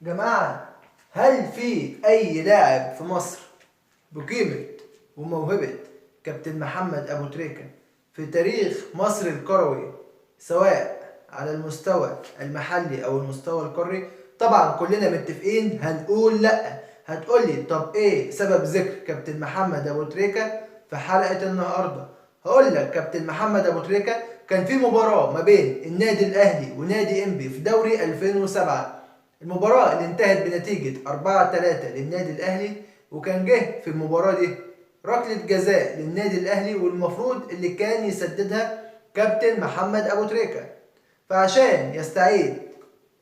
جماعة، هل في أي لاعب في مصر بقيمة وموهبة كابتن محمد أبو تريكة في تاريخ مصر الكروي، سواء على المستوى المحلي أو المستوى القاري؟ طبعا كلنا متفقين هنقول لأ. هتقولي طب إيه سبب ذكر كابتن محمد أبو تريكة في حلقة النهاردة؟ هقول لك كابتن محمد أبو تريكة كان في مباراة ما بين النادي الأهلي ونادي إنبي في دوري 2007. المباراة اللي انتهت بنتيجة 4-3 للنادي الأهلي، وكان جه في المباراة دي ركلة جزاء للنادي الأهلي، والمفروض اللي كان يسددها كابتن محمد أبو تريكة. فعشان يستعيد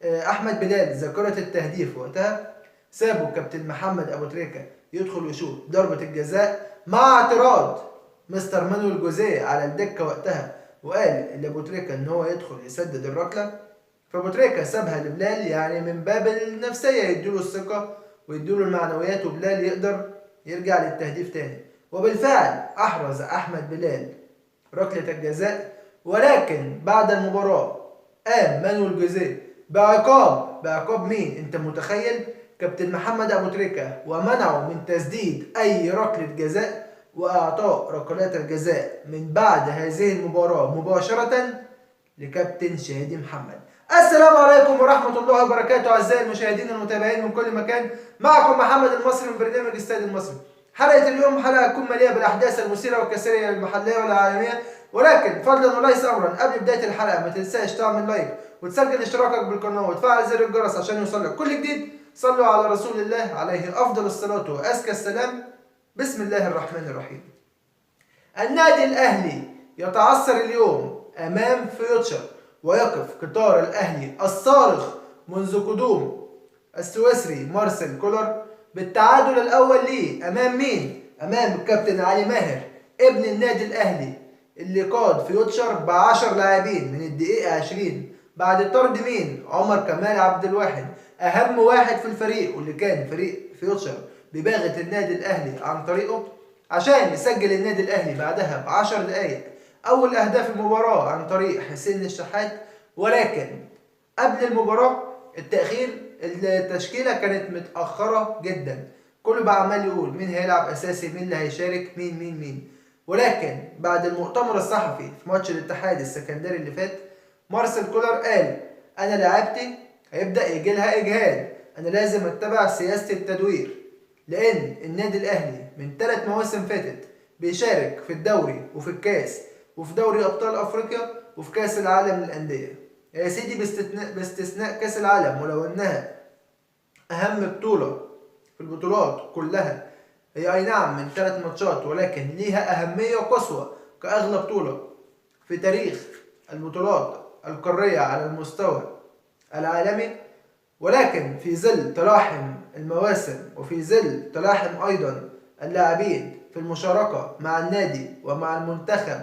أحمد بلال ذاكرة التهديف وقتها، سابوا كابتن محمد أبو تريكة يدخل ويشوط ضربة الجزاء مع اعتراض مستر مانويل جوزيه على الدكة وقتها، وقال لأبو تريكة إن هو يدخل يسدد الركلة. فابو تريكة سابها لبلال، يعني من باب النفسية يديله الثقة ويديله المعنويات، وبلال يقدر يرجع للتهديف تاني. وبالفعل أحرز أحمد بلال ركلة الجزاء، ولكن بعد المباراة قام مانويل جوزيه بعقاب مين؟ أنت متخيل؟ كابتن محمد أبو تريكة، ومنعه من تسديد أي ركلة جزاء، وإعطاء ركلات الجزاء من بعد هذه المباراة مباشرة لكابتن شادي محمد. السلام عليكم ورحمة الله وبركاته أعزائي المشاهدين المتابعين من كل مكان. معكم محمد المصري من برنامج استاد المصري. حلقة اليوم حلقة تكون مليئة بالأحداث المثيرة والكثيرة المحلية والعالمية، ولكن فضلا وليس أمرا قبل بداية الحلقة ما تنساش تعمل لايك وتسجل اشتراكك بالقناة وتفعل زر الجرس عشان يوصلك كل جديد. صلوا على رسول الله عليه أفضل الصلاة وأزكى السلام. بسم الله الرحمن الرحيم. النادي الأهلي يتعثر اليوم أمام فيوتشر، ويقف قطار الأهلي الصارخ منذ قدوم السويسري مارسيل كولر بالتعادل الأول ليه أمام مين؟ أمام الكابتن علي ماهر ابن النادي الأهلي، اللي قاد فيوتشر ب10 لاعبين من الدقيقة 20 بعد طرد مين؟ عمر كمال عبد الواحد، أهم واحد في الفريق، واللي كان فريق فيوتشر بباغة النادي الأهلي عن طريقه، عشان يسجل النادي الأهلي بعدها ب10 دقايق أول أهداف المباراة عن طريق حسين الشحات. ولكن قبل المباراة التشكيلة كانت متأخرة جدا، كله بقى عمال يقول مين هيلعب أساسي، مين اللي هيشارك، مين. ولكن بعد المؤتمر الصحفي في ماتش الاتحاد السكندري اللي فات، مارسيل كولر قال أنا لعبتي هيبدأ يجي لها إجهاد، أنا لازم أتبع سياسة التدوير، لأن النادي الأهلي من 3 مواسم فاتت بيشارك في الدوري وفي الكاس وفي دوري أبطال أفريقيا وفي كاس العالم للأندية يا سيدي، باستثناء كاس العالم، ولو إنها أهم بطولة في البطولات كلها. هي أي نعم من 3 ماتشات، ولكن ليها أهمية قصوى كأغلى بطولة في تاريخ البطولات القارية على المستوى العالمي. ولكن في ظل تلاحم المواسم وفي ظل تلاحم أيضا اللاعبين في المشاركة مع النادي ومع المنتخب،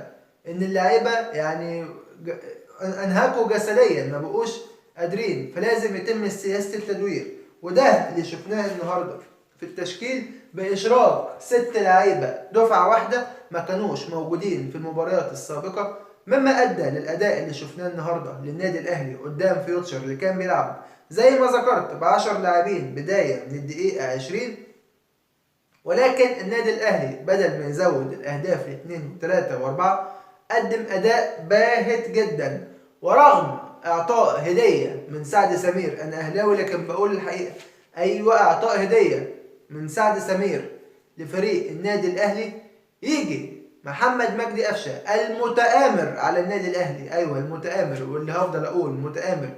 إن اللاعيبة يعني انهكوا جسديا ما بقوش قادرين، فلازم يتم سياسة التدوير. وده اللي شفناه النهارده في التشكيل بإشراك 6 لعيبة دفعة واحدة ما كانوش موجودين في المباريات السابقة، مما أدى للأداء اللي شفناه النهارده للنادي الأهلي قدام فيوتشر، اللي كان بيلعب زي ما ذكرت ب10 لاعبين بداية من الدقيقة 20. ولكن النادي الأهلي بدل ما يزود الأهداف ل2 و3 و4 قدم أداء باهت جدا. ورغم إعطاء هدية من سعد سمير، أنا أهلاوي لكن بقول الحقيقة، أيوة إعطاء هدية من سعد سمير لفريق النادي الأهلي، يجي محمد مجدي قفشة المتآمر على النادي الأهلي، أيوة المتآمر، واللي هفضل أقول متآمر،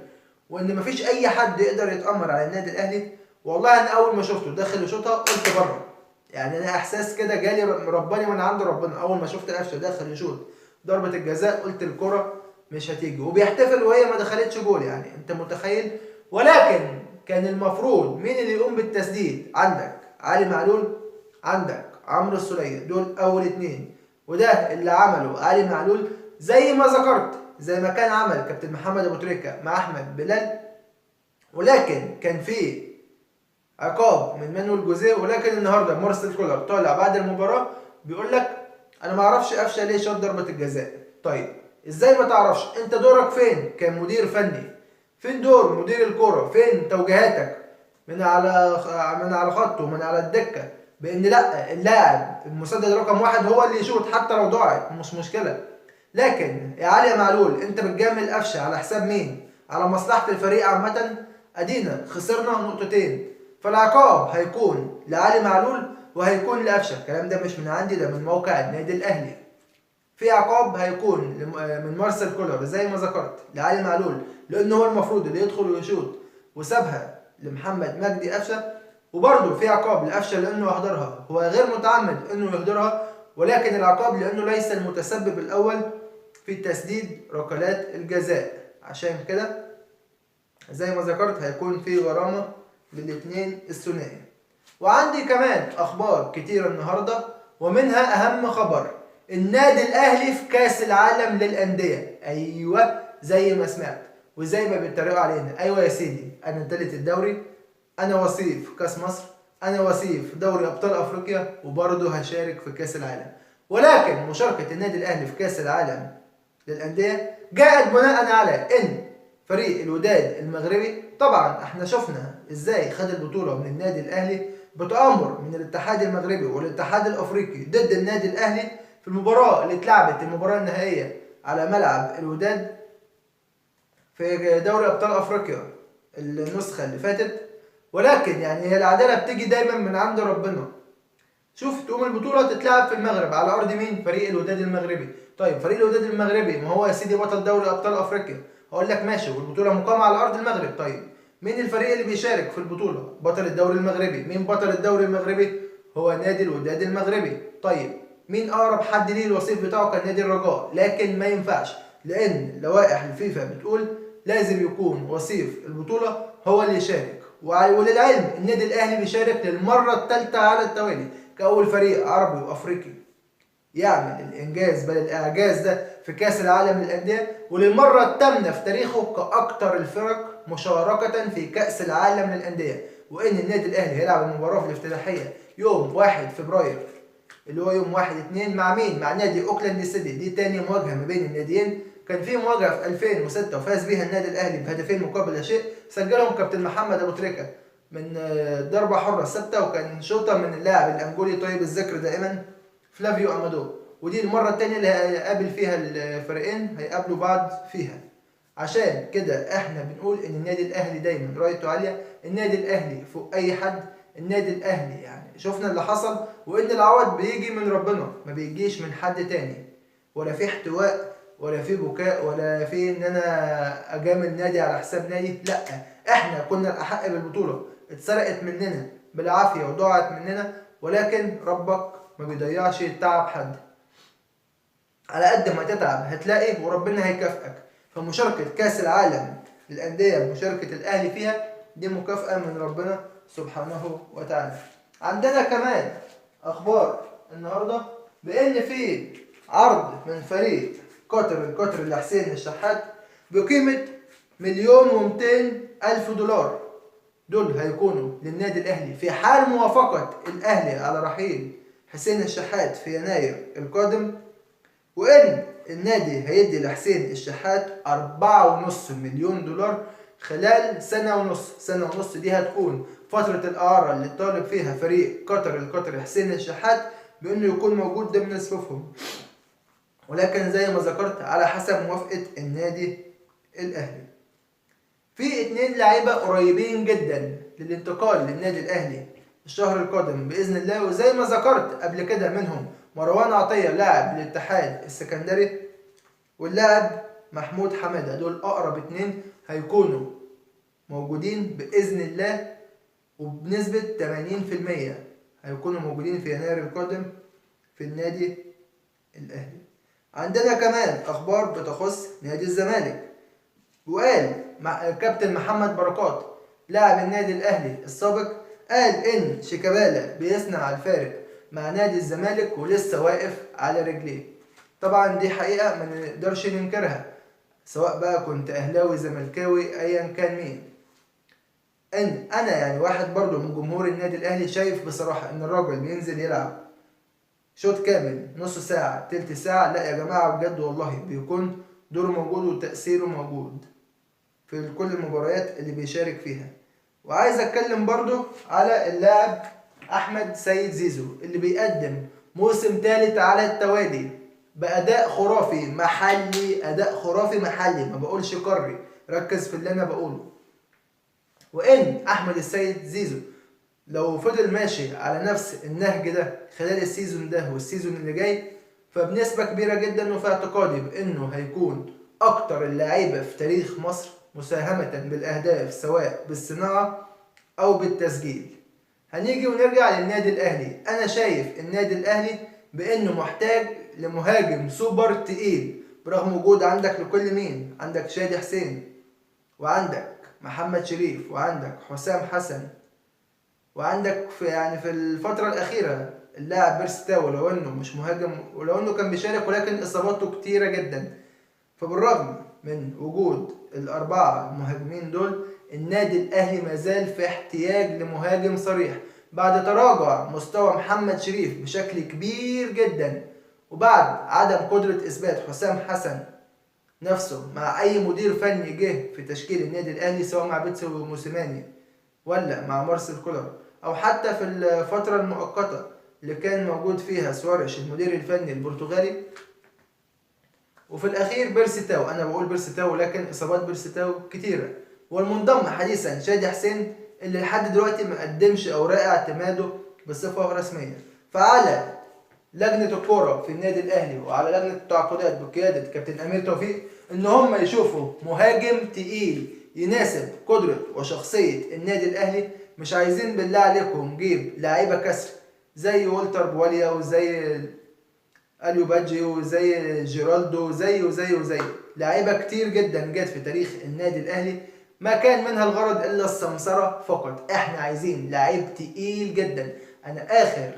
وإن مفيش أي حد يقدر يتآمر على النادي الأهلي. والله أنا أول ما شفته داخل يشوطها قلت بره، يعني أنا إحساس كده جالي رباني من عند ربنا. أول ما شفت قفشة داخل يشوط ضربة الجزاء قلت الكرة مش هتيجي، وبيحتفل وهي ما دخلتش جول، يعني أنت متخيل؟ ولكن كان المفروض مين اللي يقوم بالتسديد؟ عندك علي معلول، عندك عمرو السولية، دول أول 2، وده اللي عمله علي معلول زي ما ذكرت، زي ما كان عمل كابتن محمد أبو تريكة مع أحمد بلال. ولكن كان في عقاب من مانويل جوزيه. ولكن النهارده مارسيل كولر طالع بعد المباراة بيقول لك أنا ما اعرفش قفشة ليه شاط ضربة الجزاء. طيب ازاي ما تعرفش؟ انت دورك فين كمدير فني؟ فين دور مدير الكرة؟ فين توجيهاتك؟ من على خطه ومن على الدكه، بان لا، اللاعب المسدد رقم واحد هو اللي يشوط حتى لو ضاعت مش مشكله. لكن يا علي يا معلول، انت بتجامل قفشه على حساب مين؟ على مصلحه الفريق عامه. ادينا خسرنا نقطتين، فالعقاب هيكون لعلي معلول وهيكون لقفشه. الكلام ده مش من عندي، ده من موقع النادي الاهلي. في عقاب هيكون من مارسيل كولر زي ما ذكرت لعلي معلول، لانه هو المفروض اللي يدخل ويشوط وسابها لمحمد مجدي قفشه. وبرضه في عقاب لقفشه لانه اهدرها، هو غير متعمد انه يهدرها، ولكن العقاب لانه ليس المتسبب الاول في تسديد ركلات الجزاء. عشان كده زي ما ذكرت هيكون في غرامه للاثنين الثنائي. وعندي كمان اخبار كتيره النهارده، ومنها اهم خبر: النادي الاهلي في كاس العالم للانديه. ايوه زي ما سمعت وزي ما بيتريقوا علينا. ايوه يا سيدي، انا تالت الدوري، انا وصيف كاس مصر، انا وصيف دوري ابطال افريقيا، وبرضه هشارك في كاس العالم. ولكن مشاركه النادي الاهلي في كاس العالم للانديه جاءت بناء على ان فريق الوداد المغربي، طبعا احنا شفنا ازاي خد البطوله من النادي الاهلي بتآمر من الاتحاد المغربي والاتحاد الافريقي ضد النادي الاهلي في المباراه اللي اتلعبت، المباراه النهائيه على ملعب الوداد في دوري ابطال افريقيا النسخه اللي فاتت. ولكن يعني هي العداله بتيجي دايما من عند ربنا. شوف، تقوم البطوله تتلعب في المغرب على ارض مين؟ فريق الوداد المغربي. طيب فريق الوداد المغربي ما هو يا سيدي بطل دوري ابطال افريقيا، هقول لك ماشي، والبطوله مقامه على ارض المغرب. طيب مين الفريق اللي بيشارك في البطوله؟ بطل الدوري المغربي. مين بطل الدوري المغربي؟ هو نادي الوداد المغربي. طيب مين اقرب حد ليه؟ الوصيف بتاعه كان نادي الرجاء، لكن ما ينفعش لان لوائح الفيفا بتقول لازم يكون وصيف البطوله هو اللي يشارك. وللعلم النادي الاهلي بيشارك للمره الثالثه على التوالي كأول فريق عربي وأفريقي يعمل الإنجاز بل الإعجاز ده في كأس العالم للأندية، وللمرة الثامنة في تاريخه كأكثر الفرق مشاركة في كأس العالم للأندية. وإن النادي الأهلي هيلعب المباراة الافتتاحية يوم 1 فبراير اللي هو يوم 1/2 مع مين؟ مع نادي أوكلاند سيتي. دي تاني مواجهة ما بين الناديين. كان في مواجهة في 2006 وفاز بيها النادي الأهلي بهدفين مقابل لا شيء، سجلهم كابتن محمد أبو تريكة من ضربة حرة ثابتة، وكان شوطة من اللاعب الأنجولي طيب الذكر دائما فلافيو أمادو. ودي المرة التانية اللي هيقابل فيها الفريقين، هيقابلوا بعض فيها. عشان كده احنا بنقول ان النادي الاهلي دايما رايته عالية، النادي الاهلي فوق اي حد، النادي الاهلي يعني شفنا اللي حصل، وان العوض بيجي من ربنا ما بيجيش من حد تاني. ولا في احتواء ولا في بكاء ولا في ان انا اجامل نادي على حساب نادي، لا، احنا كنا الاحق بالبطولة، اتسرقت مننا بالعافية وضاعت مننا، ولكن ربك ما بيضيعش تعب حد. على قد ما تتعب هتلاقي وربنا هيكافئك. فمشاركة كأس العالم للأندية، مشاركة الأهلي فيها دي مكافأة من ربنا سبحانه وتعالى. عندنا كمان أخبار النهاردة بأن في عرض من فريق القطر لحسين الشحات بقيمة 1,200,000 دولار. دول هيكونوا للنادي الأهلي في حال موافقة الأهلي على رحيل حسين الشحات في يناير القادم. وإن النادي هيدي لحسين الشحات 4.5 مليون دولار خلال سنة ونص. سنة ونص دي هتكون فترة الإعارة اللي طالب فيها فريق القطر حسين الشحات بأنه يكون موجود ضمن صفوفهم، ولكن زي ما ذكرت على حسب موافقة النادي الأهلي. في 2 لاعيبة قريبين جدا للانتقال للنادي الأهلي الشهر القادم بإذن الله، وزي ما ذكرت قبل كده منهم مروان عطية لاعب الاتحاد السكندري، واللاعب محمود حمادة. دول أقرب 2 هيكونوا موجودين بإذن الله، وبنسبة 80% هيكونوا موجودين في يناير القادم في النادي الأهلي. عندنا كمان أخبار بتخص نادي الزمالك. وقال كابتن محمد بركات لاعب النادي الأهلي السابق، قال إن شيكابالا بيصنع الفارق مع نادي الزمالك ولسه واقف على رجليه. طبعا دي حقيقة ما نقدرش ننكرها، سواء بقى كنت أهلاوي زملكاوي أيا كان مين. إن أنا يعني واحد برضو من جمهور النادي الأهلي شايف بصراحة إن الراجل بينزل يلعب شوط كامل نص ساعة تلت ساعة، لا يا جماعة بجد والله بيكون دوره موجود وتأثيره موجود في كل المباريات اللي بيشارك فيها. وعايز اتكلم برضو على اللاعب احمد سيد زيزو اللي بيقدم موسم ثالث على التوالي باداء خرافي محلي، اداء خرافي محلي، ما بقولش قاري، ركز في اللي انا بقوله. وان احمد السيد زيزو لو فضل ماشي على نفس النهج ده خلال السيزون ده والسيزون اللي جاي، فبنسبة كبيرة جدا وفي اعتقادي بانه هيكون اكتر اللعيبة في تاريخ مصر مساهمة بالاهداف سواء بالصناعة او بالتسجيل. هنيجي ونرجع للنادي الاهلي. انا شايف النادي الاهلي بانه محتاج لمهاجم سوبر تقيل، برغم وجود عندك لكل مين، عندك شادي حسين، وعندك محمد شريف، وعندك حسام حسن، وعندك في الفترة الأخيرة اللاعب بيرسي تاو، لو إنه مش مهاجم ولو إنه كان بيشارك، ولكن إصاباته كتيرة جدا. فبالرغم من وجود الأربعة المهاجمين دول، النادي الأهلي مازال في احتياج لمهاجم صريح بعد تراجع مستوى محمد شريف بشكل كبير جدا، وبعد عدم قدرة إثبات حسام حسن نفسه مع أي مدير فني جه في تشكيل النادي الأهلي، سواء مع بيتسو موسيماني ولا مع مارسيل كولر، او حتى في الفترة المؤقتة اللي كان موجود فيها سواريش المدير الفني البرتغالي. وفي الاخير بيرسي تاو، انا بقول بيرسي تاو لكن اصابات بيرسي تاو كتيرة. والمنضم حديثا شادي حسين اللي لحد دلوقتي ما قدمش اوراق اعتماده بصفة رسمية. فعلى لجنة الكورة في النادي الاهلي وعلى لجنة التعاقدات بقيادة كابتن امير توفيق ان هم يشوفوا مهاجم تقيل يناسب قدرة وشخصية النادي الاهلي. مش عايزين بالله عليكم نجيب لاعيبة كسر زي والتر بواليا وزي اليو بادجي وزي جيرالدو وزي لاعيبة كتير جدا جت في تاريخ النادي الاهلي ما كان منها الغرض الا السمسرة فقط. احنا عايزين لاعب تقيل جدا. انا اخر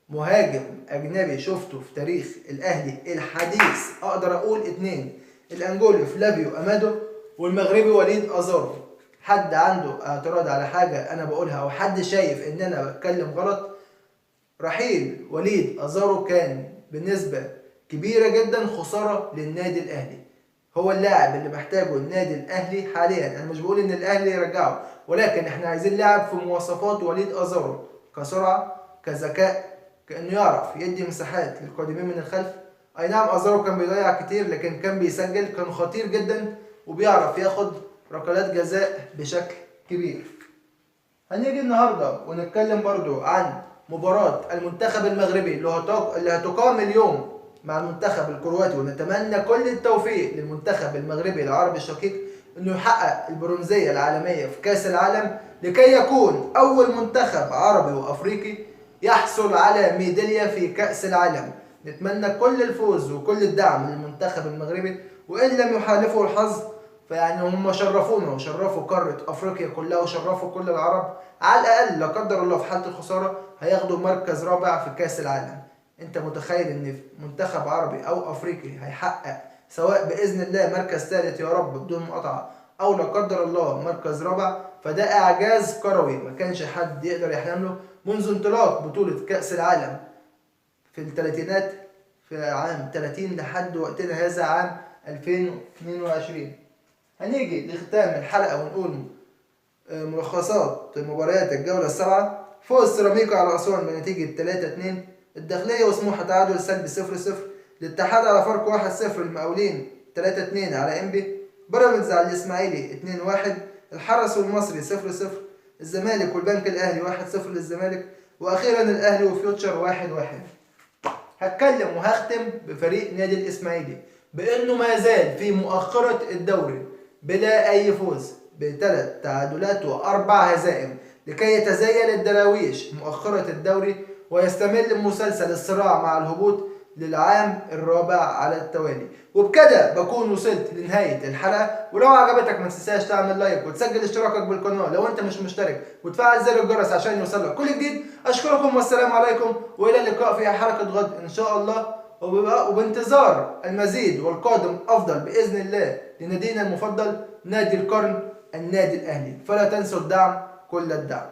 مهاجم اجنبي شفته في تاريخ الاهلي الحديث اقدر اقول اتنين، الانجولي فلافيو امادو، والمغربي وليد ازارو. حد عنده اعتراض على حاجة انا بقولها او حد شايف ان انا بتكلم غلط؟ رحيل وليد ازارو كان بنسبة كبيرة جدا خسارة للنادي الاهلي. هو اللاعب اللي محتاجه النادي الاهلي حاليا. انا مش بقول ان الاهلي يرجعه، ولكن احنا عايزين لاعب في مواصفات وليد ازارو، كسرعة، كذكاء، كانه يعرف يدي مساحات للقادمين من الخلف. اي نعم ازارو كان بيضيع كتير لكن كان بيسجل، كان خطير جدا وبيعرف ياخد ركلات جزاء بشكل كبير. هنيجي النهارده ونتكلم برضو عن مباراة المنتخب المغربي اللي هتقام اليوم مع المنتخب الكرواتي، ونتمنى كل التوفيق للمنتخب المغربي العربي الشقيق انه يحقق البرونزية العالمية في كأس العالم، لكي يكون اول منتخب عربي وافريقي يحصل على ميدالية في كأس العالم. نتمنى كل الفوز وكل الدعم للمنتخب المغربي، وان لم يحالفه الحظ فيعني هم شرفونا وشرفوا قارة افريقيا كلها وشرفوا كل العرب. على الاقل لا قدر الله في حالة الخسارة هياخدوا مركز رابع في كأس العالم. انت متخيل ان منتخب عربي او افريقي هيحقق سواء باذن الله مركز ثالث يا رب بدون مقاطعة، او لا قدر الله مركز رابع؟ فده اعجاز كروي ما كانش حد يقدر يحلم له منذ انطلاق بطولة كأس العالم في الثلاثينات في عام 30 لحد وقتنا هذا عام 2022. هنيجي لختام الحلقة ونقول ملخصات مباريات الجولة السابعة. فوز سيراميكا على أسوان بنتيجة 3-2، الداخلية وسموحة تعادل سلبي 0-0، الاتحاد على فرق 1-0، المقاولين 3-2 على انبي، بيراميدز على الإسماعيلي 2-1، الحرس والمصري 0-0، الزمالك والبنك الأهلي 1-0 للزمالك، وأخيرا الأهلي وفيوتشر 1-1. هتكلم وهختم بفريق نادي الإسماعيلي بأنه ما زال في مؤخرة الدوري بلا أي فوز ب3 تعادلات و4 هزائم، لكي يتزين الدراويش مؤخرة الدوري ويستمر مسلسل الصراع مع الهبوط للعام الرابع على التوالي. وبكده بكون وصلت لنهاية الحلقة، ولو عجبتك ما تنساش تعمل لايك وتسجل اشتراكك بالقناة لو انت مش مشترك، وتفعل زر الجرس عشان يوصلك كل جديد. اشكركم والسلام عليكم، والى اللقاء في حلقة غد ان شاء الله، وبانتظار المزيد والقادم افضل باذن الله لنادينا المفضل نادي القرن النادي الاهلي. فلا تنسوا الدعم، كل الدعم.